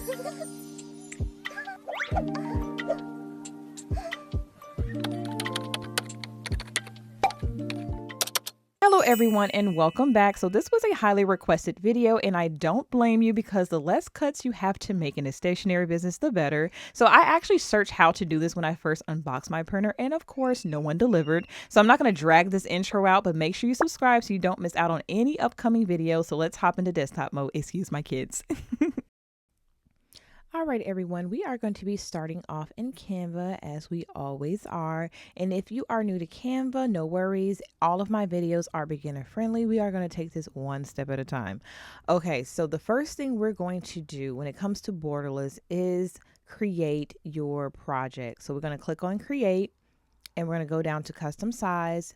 Hello everyone and welcome back. So this was a highly requested video and I don't blame you because the less cuts you have to make in a stationery business, the better. So I actually searched how to do this when I first unboxed my printer and of course no one delivered. So I'm not going to drag this intro out, but make sure you subscribe so you don't miss out on any upcoming videos. So let's hop into desktop mode. Excuse my kids. All right, everyone, we are going to be starting off in Canva as we always are. And if you are new to Canva, no worries. All of my videos are beginner friendly. We are going to take this one step at a time. Okay, so the first thing we're going to do when it comes to Borderless is create your project. So we're going to click on create and we're going to go down to custom size.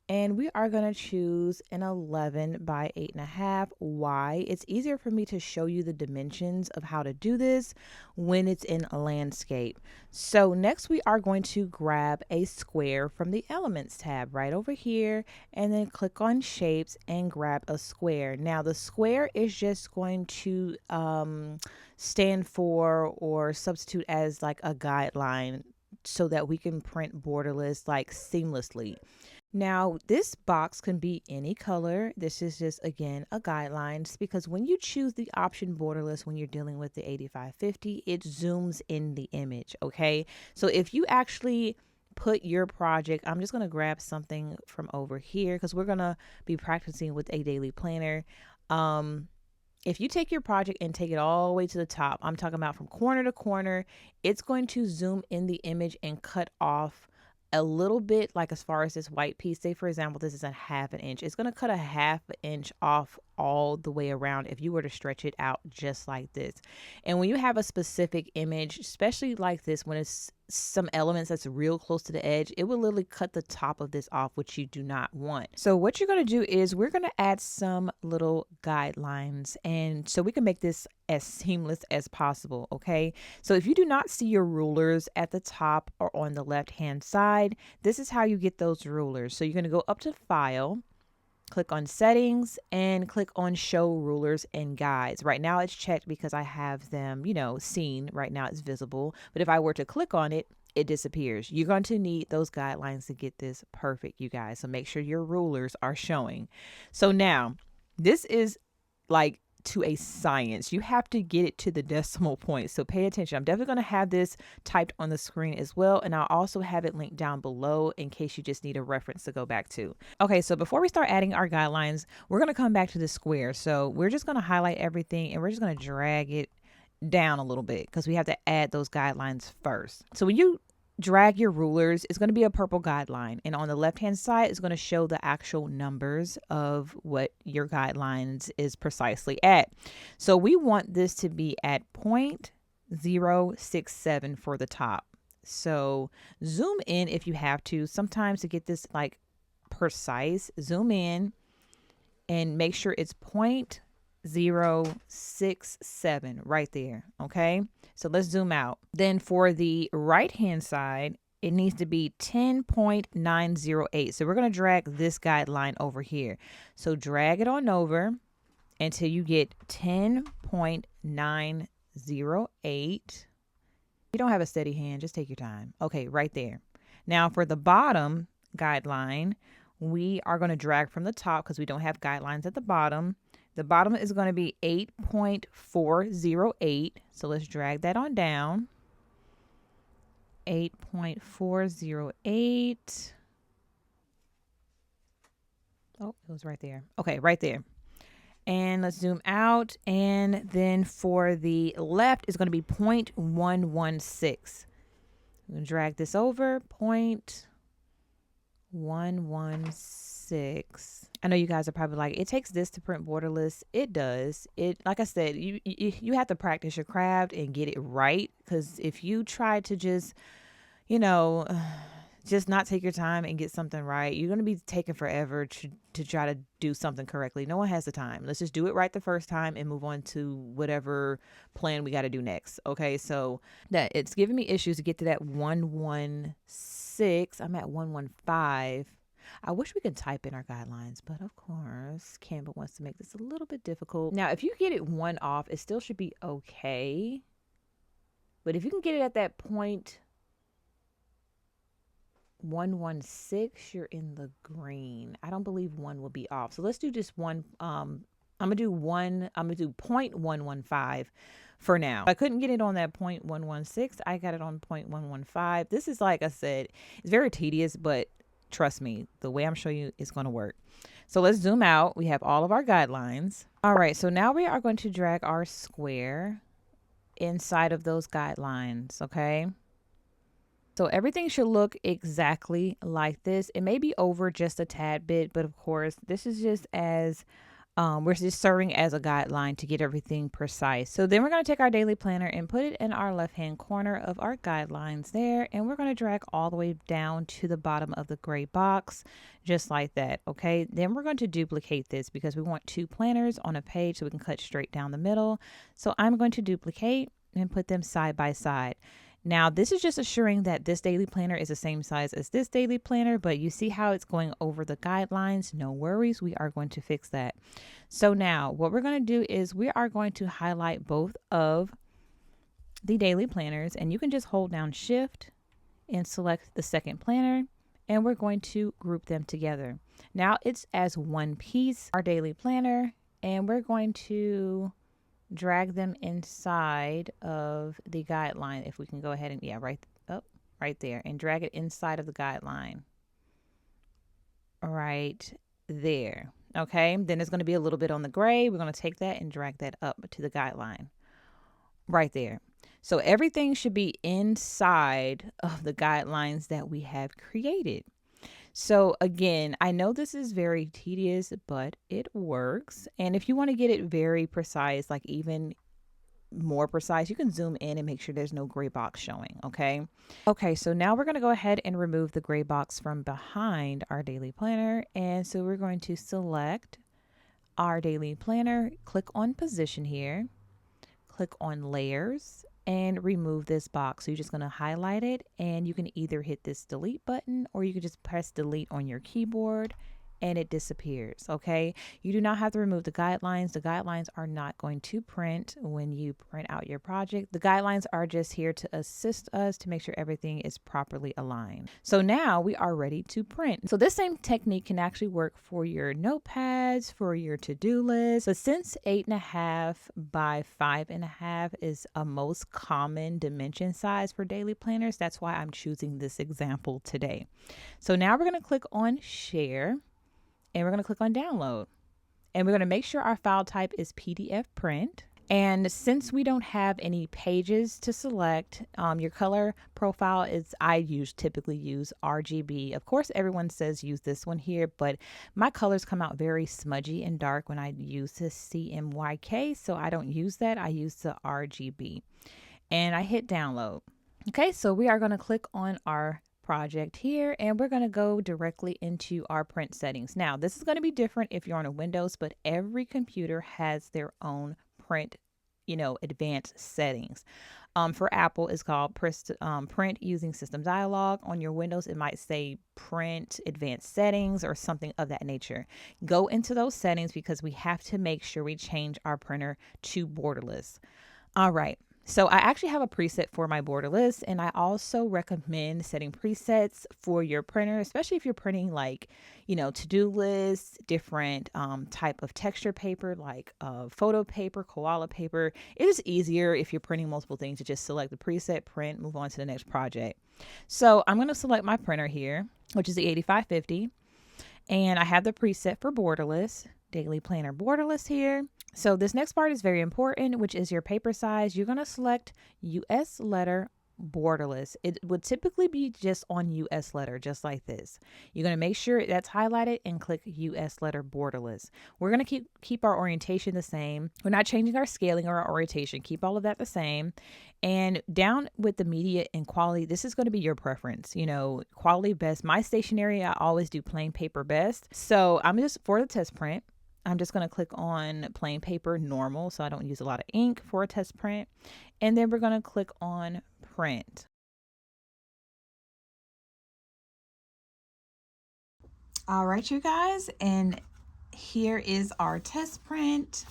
And we are going to choose an 11 by 8.5. Why? It's easier for me to show you the dimensions of how to do this when it's in a landscape. So next we are going to grab a square from the Elements tab right over here and then click on Shapes and grab a square. Now the square is just going to stand for or substitute as like a guideline so that we can print borderless like seamlessly. Now, this box can be any color. This is just, again, a guideline because when you choose the option borderless when you're dealing with the 8550, it zooms in the image, okay? So if you actually put your project, I'm just going to grab something from over here because we're going to be practicing with a daily planner. If you take your project and take it all the way to the top, I'm talking about from corner to corner, it's going to zoom in the image and cut off a little bit, like as far as this white piece. Say for example this is a 1/2 inch, it's going to cut a 1/2 inch off all the way around if you were to stretch it out just like this. And when you have a specific image, especially like this, when it's some elements that's real close to the edge, it will literally cut the top of this off, which you do not want. So what you're going to do is we're going to add some little guidelines, and so we can make this as seamless as possible. Okay, so if you do not see your rulers at the top or on the left hand side, this is how you get those rulers. So you're going to go up to File, click on Settings, and click on Show Rulers and Guides. Right now it's checked because I have them, seen. Right now it's visible. But if I were to click on it, it disappears. You're going to need those guidelines to get this perfect, you guys. So make sure your rulers are showing. So now, this is like to a science. You have to get it to the decimal point. So pay attention. I'm definitely going to have this typed on the screen as well. And I'll also have it linked down below in case you just need a reference to go back to. Okay, so before we start adding our guidelines, we're going to come back to the square. So we're just going to highlight everything and we're just going to drag it down a little bit because we have to add those guidelines first. So when you drag your rulers, it's going to be a purple guideline, and on the left hand side it's going to show the actual numbers of what your guidelines is precisely at. So we want this to be at 0.067 for the top. So zoom in if you have to. Sometimes to get this like precise, zoom in and make sure it's 0.067 right there. Okay, so let's zoom out. Then for the right hand side, it needs to be 10.908. So we're going to drag this guideline over here. So drag it on over until you get 10.908. You don't have a steady hand, just take your time. Okay, right there. Now for the bottom guideline, we are going to drag from the top because we don't have guidelines at the bottom. The bottom is going to be 8.408. So let's drag that on down. 8.408. Oh, it was right there. Okay, right there. And let's zoom out. And then for the left is going to be 0.116. I'm going to drag this over. 0.116. I know you guys are probably like, it takes this to print borderless. It does. It, like I said, you have to practice your craft and get it right. Because if you try to just, just not take your time and get something right, you're going to be taking forever to try to do something correctly. No one has the time. Let's just do it right the first time and move on to whatever plan we got to do next. Okay, so that it's giving me issues to get to that 116. I'm at 115. I wish we could type in our guidelines, but of course, Canva wants to make this a little bit difficult. Now, if you get it one off, it still should be okay. But if you can get it at that 0.116, you're in the green. I don't believe one will be off. So let's do just one. I'm gonna do 0.115 for now. I couldn't get it on that 0.116. I got it on 0.115. This is, like I said, it's very tedious, but trust me, the way I'm showing you is going to work. So let's zoom out. We have all of our guidelines. All right, so now we are going to drag our square inside of those guidelines, okay? So everything should look exactly like this. It may be over just a tad bit, but of course, this is just as we're just serving as a guideline to get everything precise. So then we're going to take our daily planner and put it in our left-hand corner of our guidelines there. And we're going to drag all the way down to the bottom of the gray box, just like that. Okay. Then we're going to duplicate this because we want 2 planners on a page so we can cut straight down the middle. So I'm going to duplicate and put them side by side. Now, this is just assuring that this daily planner is the same size as this daily planner, but you see how it's going over the guidelines. No worries. We are going to fix that. So now what we're going to do is we are going to highlight both of the daily planners, and you can just hold down Shift and select the second planner, and we're going to group them together. Now it's as one piece, our daily planner, and we're going to drag them inside of the guideline. If we can go ahead and, yeah, right there, and drag it inside of the guideline right there. Okay, then there's going to be a little bit on the gray. We're going to take that and drag that up to the guideline right there. So everything should be inside of the guidelines that we have created. So again, I know this is very tedious, but it works. And if you want to get it very precise, like even more precise, you can zoom in and make sure there's no gray box showing. Okay. Okay. So now we're going to go ahead and remove the gray box from behind our daily planner. And so we're going to select our daily planner, click on position here, click on layers, and remove this box. So you're just going to highlight it, and you can either hit this delete button or you can just press delete on your keyboard and it disappears. Okay, you do not have to remove the guidelines. The guidelines are not going to print when you print out your project. The guidelines are just here to assist us to make sure everything is properly aligned. So now we are ready to print. So this same technique can actually work for your notepads, for your to-do list. But since 8.5 by 5.5 is a most common dimension size for daily planners, that's why I'm choosing this example today. So now we're going to click on share, and we're going to click on download, and we're going to make sure our file type is PDF print. And since we don't have any pages to select, your color profile is, typically use RGB. Of course, everyone says use this one here, but my colors come out very smudgy and dark when I use this CMYK, so I don't use that. I use the RGB, and I hit download. Okay, so we are going to click on our project here, and we're going to go directly into our print settings. Now, this is going to be different if you're on a Windows, but every computer has their own print, advanced settings. For Apple, it's called print using system dialog. On your Windows, it might say print advanced settings or something of that nature. Go into those settings because we have to make sure we change our printer to borderless. All right. So I actually have a preset for my Borderless, and I also recommend setting presets for your printer, especially if you're printing like, to-do lists, different type of texture paper like photo paper, koala paper. It is easier if you're printing multiple things to just select the preset, print, move on to the next project. So I'm going to select my printer here, which is the 8550, and I have the preset for Borderless, Daily Planner Borderless here. So this next part is very important, which is your paper size. You're going to select US letter Borderless. It would typically be just on US letter, just like this. You're going to make sure that's highlighted and click US letter Borderless. We're going to keep our orientation the same. We're not changing our scaling or our orientation. Keep all of that the same. And down with the media and quality, this is going to be your preference. Quality best. My stationery, I always do plain paper best. So I'm just, for the test print, I'm just going to click on plain paper normal, so I don't use a lot of ink for a test print. And then we're going to click on print. All right, you guys, and here is our test print,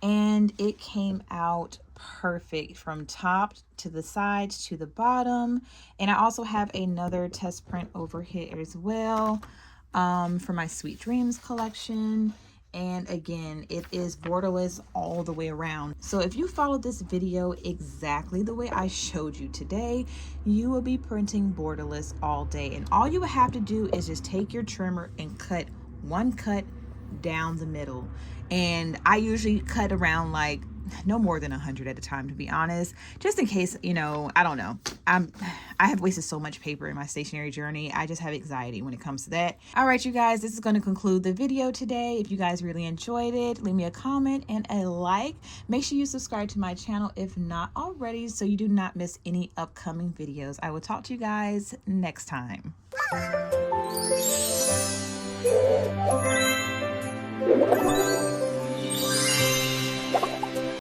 and it came out perfect from top to the sides to the bottom. And I also have another test print over here as well for my Sweet Dreams collection. And again, it is borderless all the way around. So if you followed this video exactly the way I showed you today, you will be printing borderless all day. And all you would have to do is just take your trimmer and cut one cut down the middle. And I usually cut around like no more than 100 at a time, to be honest, just in case, you know, I don't know. I have wasted so much paper in my stationery journey. I just have anxiety when it comes to that. All right, you guys, this is going to conclude the video today. If you guys really enjoyed it, leave me a comment and a like. Make sure you subscribe to my channel if not already, so you do not miss any upcoming videos. I will talk to you guys next time.